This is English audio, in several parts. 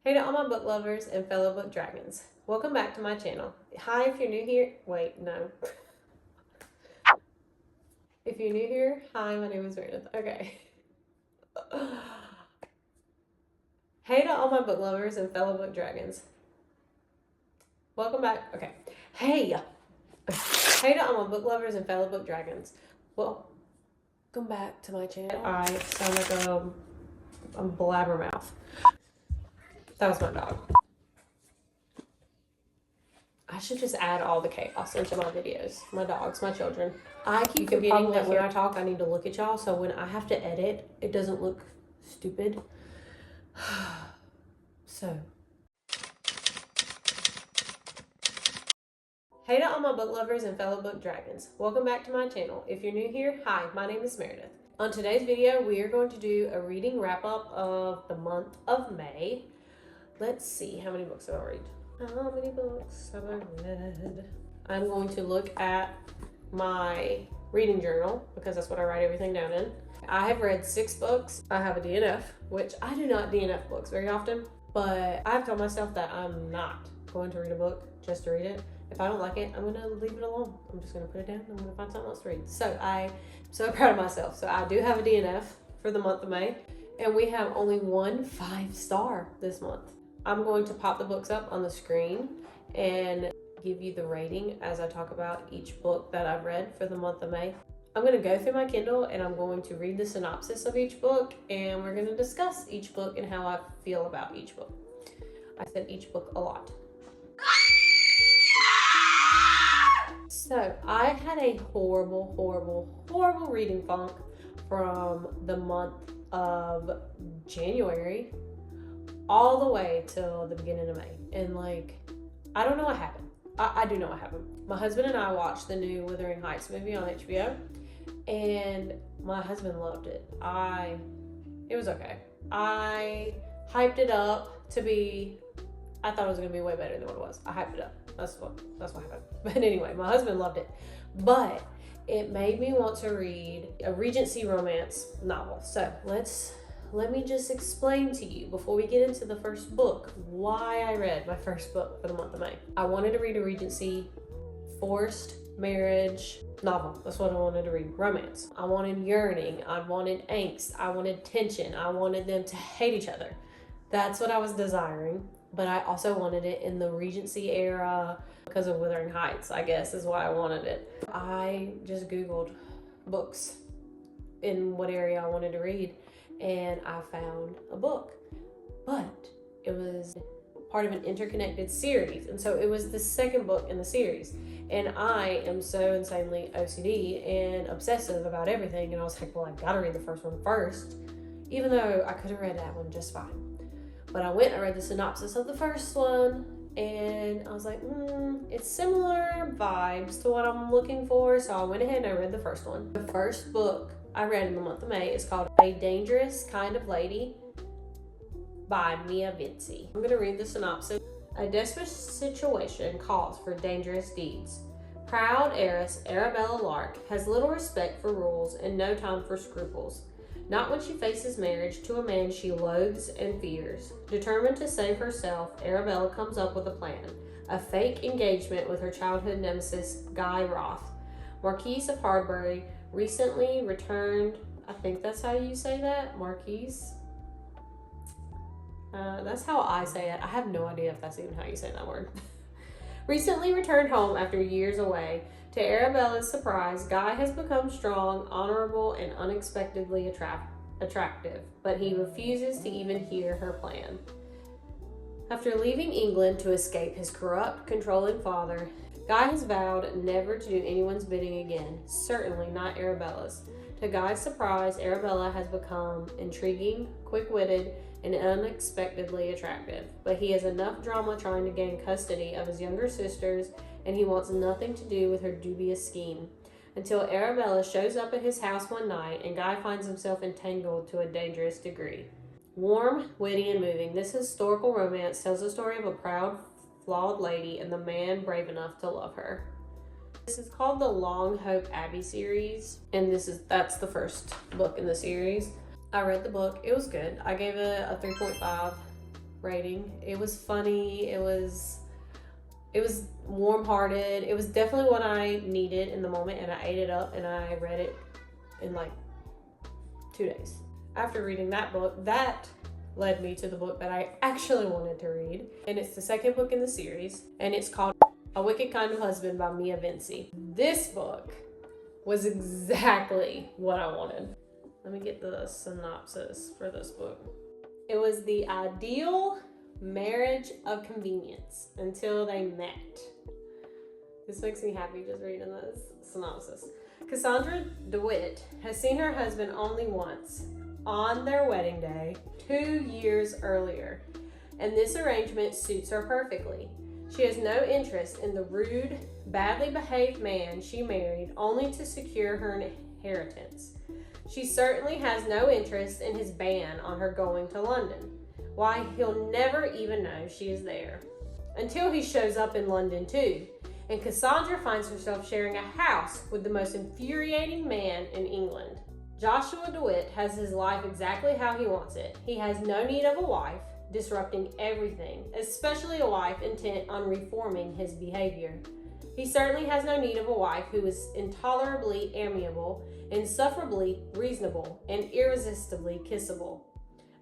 Hey to all my book lovers and fellow book dragons. Welcome back to my channel. Hi, if you're new here. Wait, no. If you're new here, hi, my name is Meredith. Okay. Hey to all my book lovers and fellow book dragons. Welcome back. Okay. Hey. Hey to all my book lovers and fellow book dragons. Welcome back to my channel. I sound like a blabbermouth. That was my dog. I should just add all the chaos into my videos. My dogs, my children. I keep forgetting that when I talk, I need to look at y'all. So when I have to edit, it doesn't look stupid. So. Hey to all my book lovers and fellow book dragons. Welcome back to my channel. If you're new here, hi, my name is Meredith. On today's video, we are going to do a reading wrap up of the month of May. Let's see, how many books have I read? How many books have I read? I'm going to look at my reading journal because that's what I write everything down in. I have read 6 books. I have a DNF, which I do not DNF books very often, but I've told myself that I'm not going to read a book just to read it. If I don't like it, I'm going to leave it alone. I'm just going to put it down and I'm going to find something else to read. So I'm so proud of myself. So I do have a DNF for the month of May, and we have only one 5-star this month. I'm going to pop the books up on the screen and give you the rating as I talk about each book that I've read for the month of May. I'm going to go through my Kindle and I'm going to read the synopsis of each book, and we're going to discuss each book and how I feel about each book. I said each book a lot. So I had a horrible reading funk from the month of January all the way till the beginning of May. And I don't know what happened. I do know what happened. My husband and I watched the new Wuthering Heights movie on HBO, and my husband loved it. It was okay. I hyped it up to be, I thought it was gonna be way better than what it was. I hyped it up. That's what happened. But anyway, my husband loved it. But it made me want to read a Regency romance novel. So let me just explain to you before we get into the first book why I read my first book for the month of May. I wanted to read a Regency forced marriage novel. That's what I wanted to read. Romance. I wanted yearning. I wanted angst. I wanted tension. I wanted them to hate each other. That's what I was desiring. But I also wanted it in the Regency era because of Wuthering Heights, I guess is why I wanted it. I just Googled books in what area I wanted to read, and I found a book, but it was part of an interconnected series, and so it was the second book in the series. And I am so insanely OCD and obsessive about everything, and I was like, well, I gotta read the first one first, even though I could have read that one just fine. But I read the synopsis of the first one, and I was like, it's similar vibes to what I'm looking for, so I went ahead and I read the first one. The first book I read in the month of May is called A Dangerous Kind of Lady by Mia Vinci. I'm going to read the synopsis. A desperate situation calls for dangerous deeds. Proud heiress Arabella Lark has little respect for rules and no time for scruples. Not when she faces marriage to a man she loathes and fears. Determined to save herself, Arabella comes up with a plan. A fake engagement with her childhood nemesis, Guy Roth, Marquise of Hardbury, recently returned. I think that's how you say that, Marquise. That's how I say it. I have no idea if that's even how you say that word. Recently returned home after years away. To Arabella's surprise, Guy has become strong, honorable, and unexpectedly attractive, but he refuses to even hear her plan. After leaving England to escape his corrupt, controlling father, Guy has vowed never to do anyone's bidding again, certainly not Arabella's. To Guy's surprise, Arabella has become intriguing, quick-witted, and unexpectedly attractive, but he has enough drama trying to gain custody of his younger sisters, and he wants nothing to do with her dubious scheme. Until Arabella shows up at his house one night, and Guy finds himself entangled to a dangerous degree. Warm, witty, and moving, this historical romance tells the story of a proud, flawed lady and the man brave enough to love her. This is called the Long Hope Abbey series, and that's the first book in the series. I read the book. It was good. I gave it a 3.5 rating. It was funny. It was warm-hearted. It was definitely what I needed in the moment, and I ate it up and I read it in like 2 days. After reading that book, that led me to the book that I actually wanted to read, and it's the second book in the series, and it's called A Wicked Kind of Husband by Mia Vinci. This book was exactly what I wanted. Let me get the synopsis for this book. It was the ideal marriage of convenience until they met. This makes me happy just reading this synopsis. Cassandra DeWitt has seen her husband only once, on their wedding day 2 years earlier, and this arrangement suits her perfectly. She has no interest in the rude, badly behaved man she married only to secure her inheritance. She certainly has no interest in his ban on her going to London. Why, he'll never even know she is there. Until he shows up in London too, and Cassandra finds herself sharing a house with the most infuriating man in England. Joshua DeWitt has his life exactly how he wants it. He has no need of a wife, disrupting everything, especially a wife intent on reforming his behavior. He certainly has no need of a wife who is intolerably amiable, insufferably reasonable, and irresistibly kissable.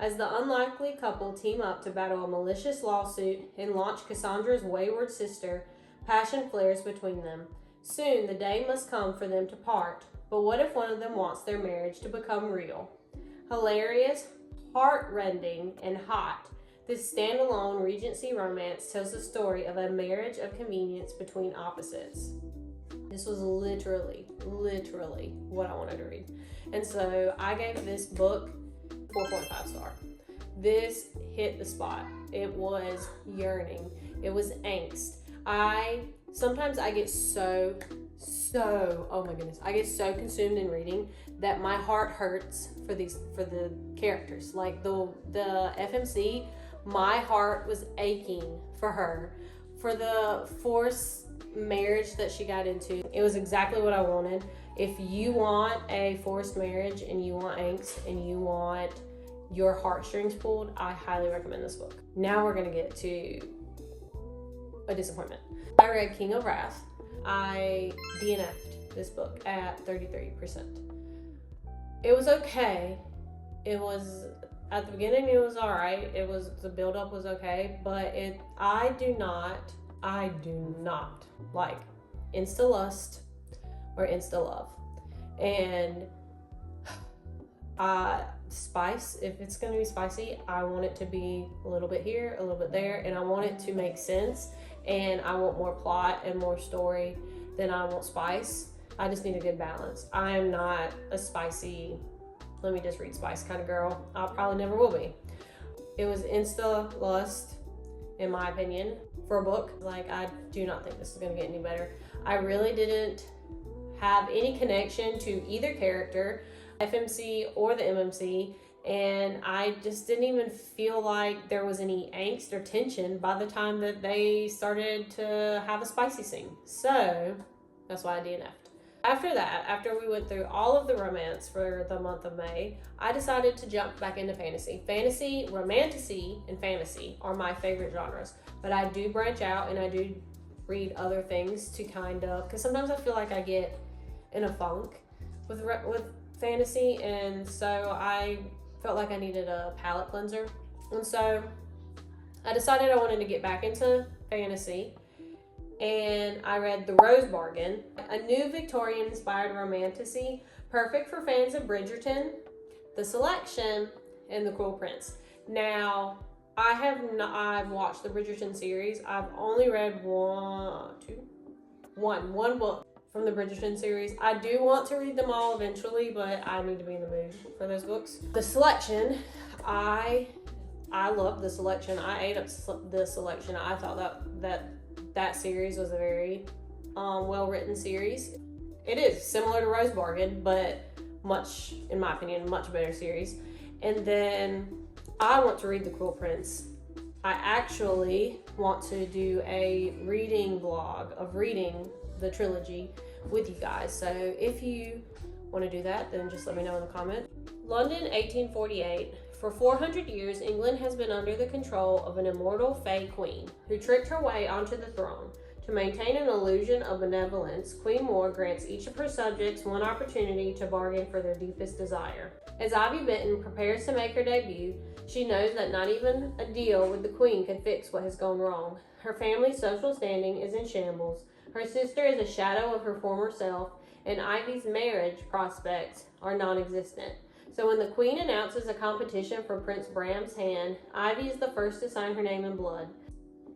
As the unlikely couple team up to battle a malicious lawsuit and launch Cassandra's wayward sister, passion flares between them. Soon the day must come for them to part, but what if one of them wants their marriage to become real? Hilarious, heart-rending, and hot, this standalone Regency romance tells the story of a marriage of convenience between opposites. This was literally what I wanted to read. And so I gave this book 4.5 star. This hit the spot. It was yearning. It was angst. Sometimes I get so, oh my goodness, I get so consumed in reading that my heart hurts for the characters. Like the FMC, my heart was aching for her, for the forced marriage that she got into. It was exactly what I wanted. If you want a forced marriage and you want angst and you want your heartstrings pulled, I highly recommend this book. Now we're gonna get to a disappointment. I read King of Wrath. I DNF'd this book at 33%. It was okay. It was, at the beginning it was alright. The build-up was okay, but I do not like insta-lust or insta-love. And spice, if it's going to be spicy, I want it to be a little bit here, a little bit there, and I want it to make sense, and I want more plot and more story than I want spice. I just need a good balance. I am not a spicy, let me just read spice kind of girl. I probably never will be. It was insta-lust, in my opinion, for a book. Like, I do not think this is going to get any better. I really didn't have any connection to either character, FMC or the MMC, and I just didn't even feel like there was any angst or tension by the time that they started to have a spicy scene. So that's why I DNF'd. After that, after we went through all of the romance for the month of May, I decided to jump back into fantasy. Fantasy, romantasy, and fantasy are my favorite genres, but I do branch out and I do read other things to kind of, because sometimes I feel like I get in a funk with fantasy, and so I felt like I needed a palate cleanser, and so I decided I wanted to get back into fantasy, and I read The Rose Bargain, a new Victorian-inspired romantasy, perfect for fans of Bridgerton, The Selection, and The Cruel Prince. Now, I've watched the Bridgerton series. I've only read one book from the Bridgerton series. I do want to read them all eventually, but I need to be in the mood for those books. The Selection, I love The Selection. I ate up The Selection. I thought that series was a very well-written series. It is similar to Rose Bargain, but much, in my opinion, much better series. And then I want to read The Cruel Prince. I actually want to do a reading vlog of reading the trilogy with you guys. So if you want to do that, then just let me know in the comment. London, 1848. For 400 years, England has been under the control of an immortal Fey queen who tricked her way onto the throne. To maintain an illusion of benevolence, Queen Moore grants each of her subjects one opportunity to bargain for their deepest desire. As Ivy Benton prepares to make her debut, she knows that not even a deal with the Queen could fix what has gone wrong. Her family's social standing is in shambles. Her sister is a shadow of her former self, and Ivy's marriage prospects are non-existent. So when the Queen announces a competition for Prince Bram's hand, Ivy is the first to sign her name in blood.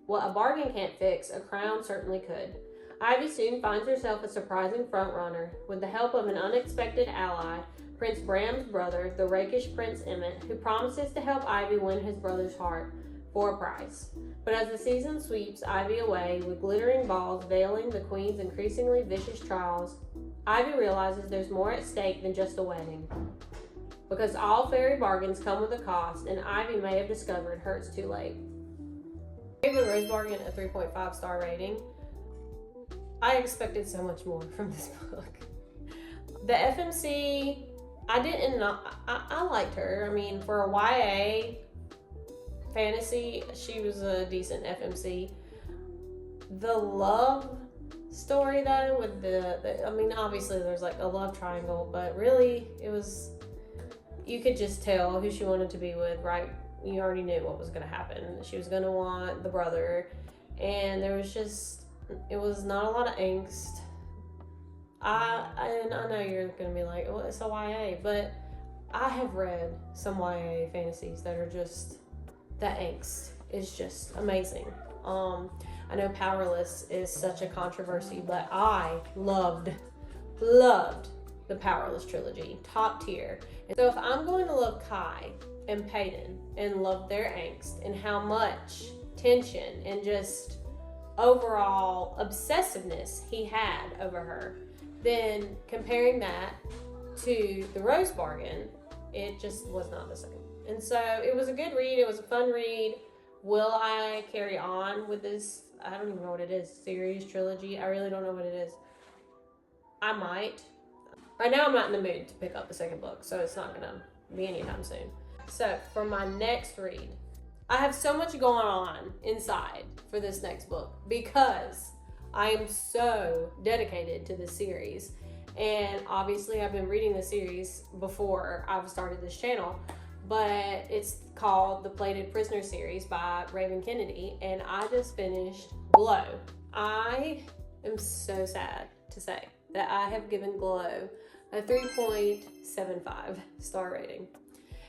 What a bargain can't fix, a crown certainly could. Ivy soon finds herself a surprising frontrunner. With the help of an unexpected ally, Prince Bram's brother, the rakish Prince Emmett, who promises to help Ivy win his brother's heart for a price. But as the season sweeps Ivy away, with glittering balls veiling the Queen's increasingly vicious trials, Ivy realizes there's more at stake than just a wedding. Because all fairy bargains come with a cost, and Ivy may have discovered her it's too late. I gave The Rose Bargain a 3.5 star rating. I expected so much more from this book. The FMC, I liked her. I mean, for a YA fantasy, she was a decent FMC. The love story though, with I mean, obviously there's like a love triangle, but really it was, you could just tell who she wanted to be with, right? You already knew what was going to happen. She was going to want the brother, and there was just, it was not a lot of angst. And I know you're going to be like, well, it's a YA, but I have read some YA fantasies that are just, the angst is just amazing. I know Powerless is such a controversy, but I loved the Powerless trilogy, top tier. And so if I'm going to love Kai and Peyton and love their angst and how much tension and just overall obsessiveness he had over her, then comparing that to The Rose Bargain, it just was not the same. And so it was a good read. It was a fun read. Will I carry on with this? I don't even know what it is. Series, trilogy. I really don't know what it is. I might. Right now I'm not in the mood to pick up the second book, so it's not gonna be anytime soon. So for my next read, I have so much going on inside for this next book because I am so dedicated to this series. And obviously I've been reading the series before I've started this channel, but it's called the Plated Prisoner series by Raven Kennedy, and I just finished Glow. I am so sad to say that I have given Glow a 3.75 star rating.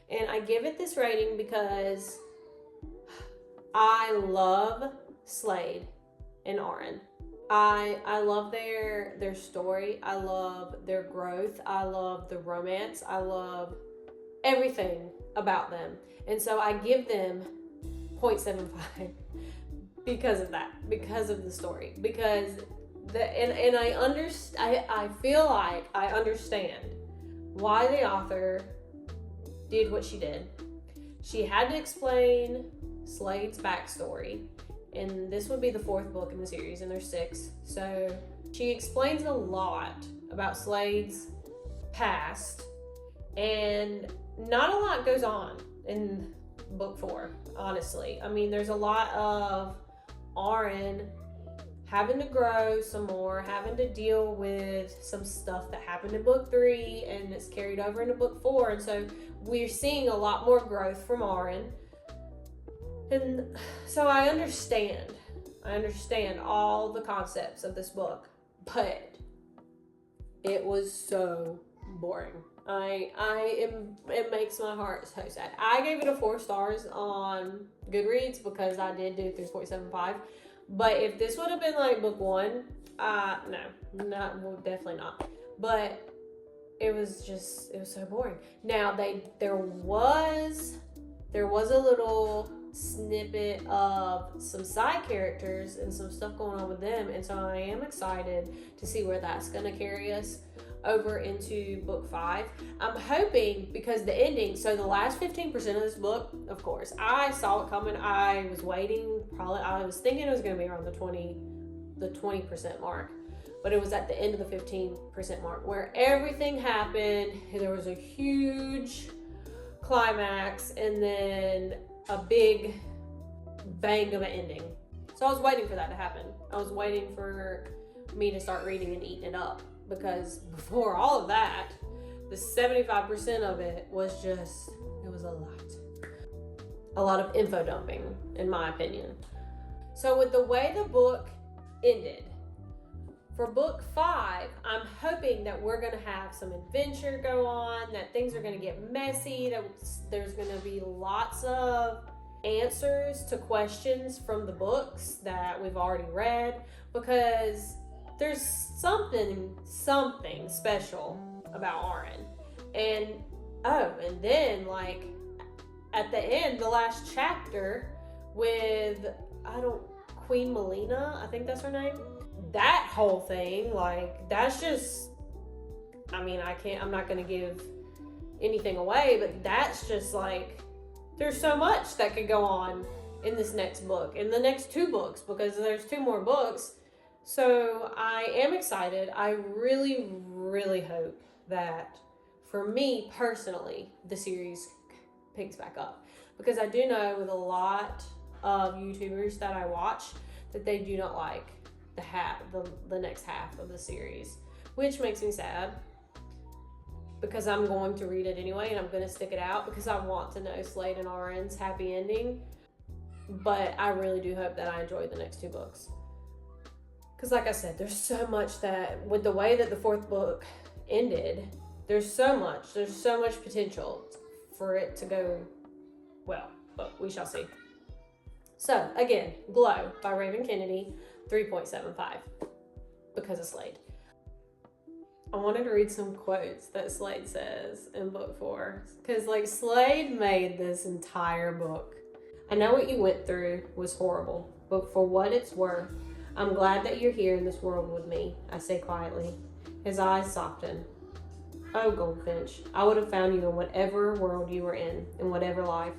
And I give it this rating because I love Slade and Arin. I love their story. I love their growth. I love the romance. I love everything about them. And so I give them 0.75 because of that, because of the story, because I feel like I understand why the author did what she did. She had to explain Slade's backstory, and this would be the 4th book in the series, and there's 6. So she explains a lot about Slade's past, and not a lot goes on in book 4, honestly. I mean, there's a lot of Arin having to grow some more, having to deal with some stuff that happened in book 3 and it's carried over into book 4. And so we're seeing a lot more growth from Arin. And so I understand all the concepts of this book, but it was so boring. It makes my heart so sad. I gave it a 4 stars on Goodreads because I did do 3.75. But if this would have been like book 1, definitely not. But it was so boring. Now there was a little snippet of some side characters and some stuff going on with them, and so I am excited to see where that's going to carry us over into book 5. I'm hoping, because the ending, so the last 15% of this book, of course, I saw it coming. I was waiting, I was thinking it was going to be around the 20% mark, but it was at the end of the 15% mark where everything happened. There was a huge climax and then a big bang of an ending. So I was waiting for that to happen. I was waiting for me to start reading and eating it up, because before all of that, the 75% of it was just, it was a lot of info dumping, in my opinion. So with the way the book ended, for book 5, I'm hoping that we're gonna have some adventure go on, that things are gonna get messy, that there's gonna be lots of answers to questions from the books that we've already read, because there's something special about Aaron. And then like at the end, the last chapter with Queen Melina, I think that's her name. That whole thing, like, that's just, I mean, I'm not gonna give anything away, but that's just like, there's so much that could go on in this next book, in the next 2 books, because there's 2 more books. So I am excited. I really, really hope that, for me personally, the series picks back up, because I do know with a lot of YouTubers that I watch that they do not like the next half of the series, which makes me sad, because I'm going to read it anyway and I'm going to stick it out because I want to know Slade and Aaron's happy ending. But I really do hope that I enjoy the next 2 books, because like I said, there's so much that, with the way that the 4th book ended, there's so much potential for it to go well, but we shall see. So again, Glow by Raven Kennedy, 3.75 because of Slade. I wanted to read some quotes that Slade says in book 4, because like Slade made this entire book. I know what you went through was horrible, but for what it's worth, I'm glad that you're here in this world with me, I say quietly. His eyes soften. Oh, Goldfinch, I would have found you in whatever world you were in whatever life.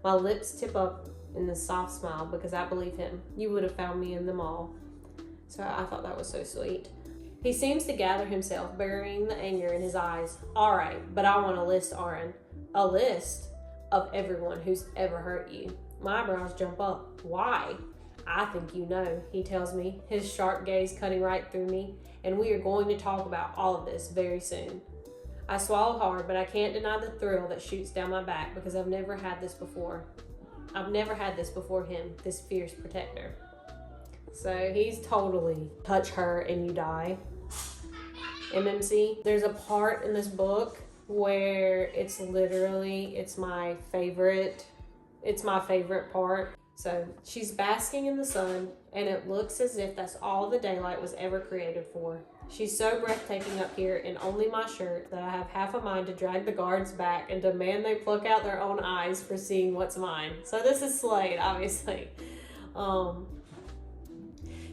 My lips tip up in the soft smile because I believe him. You would have found me in them all. So I thought that was so sweet. He seems to gather himself, burying the anger in his eyes. All right, but I want a list, Aaron. A list of everyone who's ever hurt you. My eyebrows jump up. Why? I think you know, he tells me, his sharp gaze cutting right through me, and we are going to talk about all of this very soon. I swallow hard, but I can't deny the thrill that shoots down my back, because I've never had this before. I've never had this before him, this fierce protector. So he's totally touch her and you die. MMC. There's a part in this book where it's my favorite part. So she's basking in the sun, and it looks as if that's all the daylight was ever created for. She's so breathtaking up here in only my shirt that I have half a mind to drag the guards back and demand they pluck out their own eyes for seeing what's mine. So this is Slade, obviously.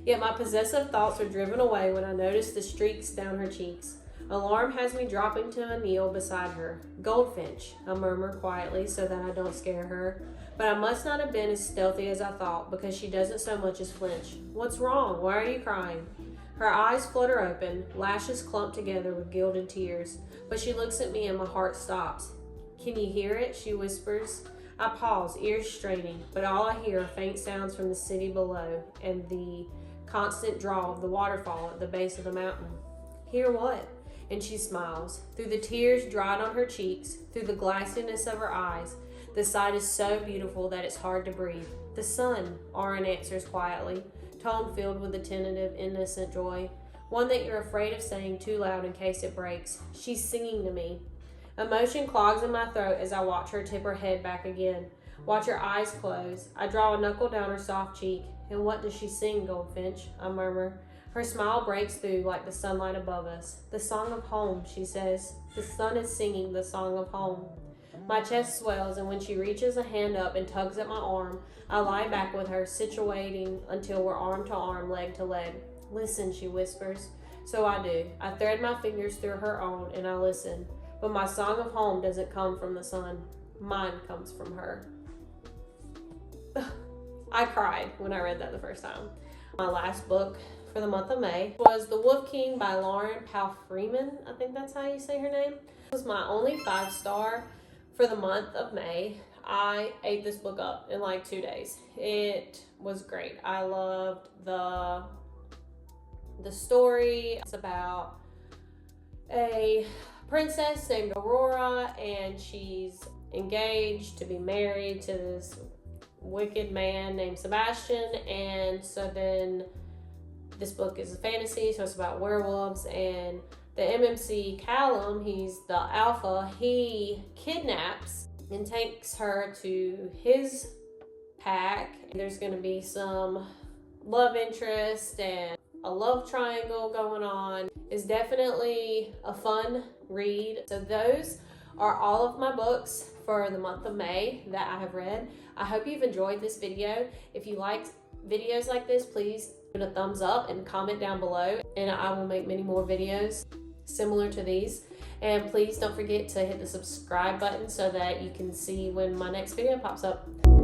Yet my possessive thoughts are driven away when I notice the streaks down her cheeks. Alarm has me dropping to a kneel beside her. Goldfinch, I murmur quietly so that I don't scare her. But I must not have been as stealthy as I thought, because she doesn't so much as flinch. What's wrong? Why are you crying? Her eyes flutter open, lashes clump together with gilded tears, but she looks at me and my heart stops. Can you hear it? She whispers. I pause, ears straining, but all I hear are faint sounds from the city below and the constant drawl of the waterfall at the base of the mountain. Hear what? And she smiles. Through the tears dried on her cheeks, through the glassiness of her eyes, the sight is so beautiful that it's hard to breathe. The sun, Aaron answers quietly, tone filled with a tentative, innocent joy, one that you're afraid of saying too loud in case it breaks. She's singing to me. Emotion clogs in my throat as I watch her tip her head back again, watch her eyes close. I draw a knuckle down her soft cheek. And what does she sing, Goldfinch? I murmur. Her smile breaks through like the sunlight above us. The song of home, she says. The sun is singing the song of home. My chest swells, and when she reaches a hand up and tugs at my arm, I lie back with her, situating until we're arm to arm, leg to leg. Listen, she whispers. So I do. I thread my fingers through her own, and I listen. But my song of home doesn't come from the sun. Mine comes from her. I cried when I read that the first time. My last book for the month of May was The Wolf King by Lauren Powell Freeman. I think that's how you say her name. It was my only 5-star for the month of May. I ate this book up in like 2 days. It was great. I loved the story. It's about a princess named Aurora, and she's engaged to be married to this wicked man named Sebastian. And so then this book is a fantasy, so it's about werewolves, and the MMC Callum, he's the alpha, he kidnaps and takes her to his pack. There's going to be some love interest and a love triangle going on. It's definitely a fun read. So those are all of my books for the month of May that I have read. I hope you've enjoyed this video. If you liked videos like this, please give it a thumbs up and comment down below, and I will make many more videos similar to these. And please don't forget to hit the subscribe button so that you can see when my next video pops up.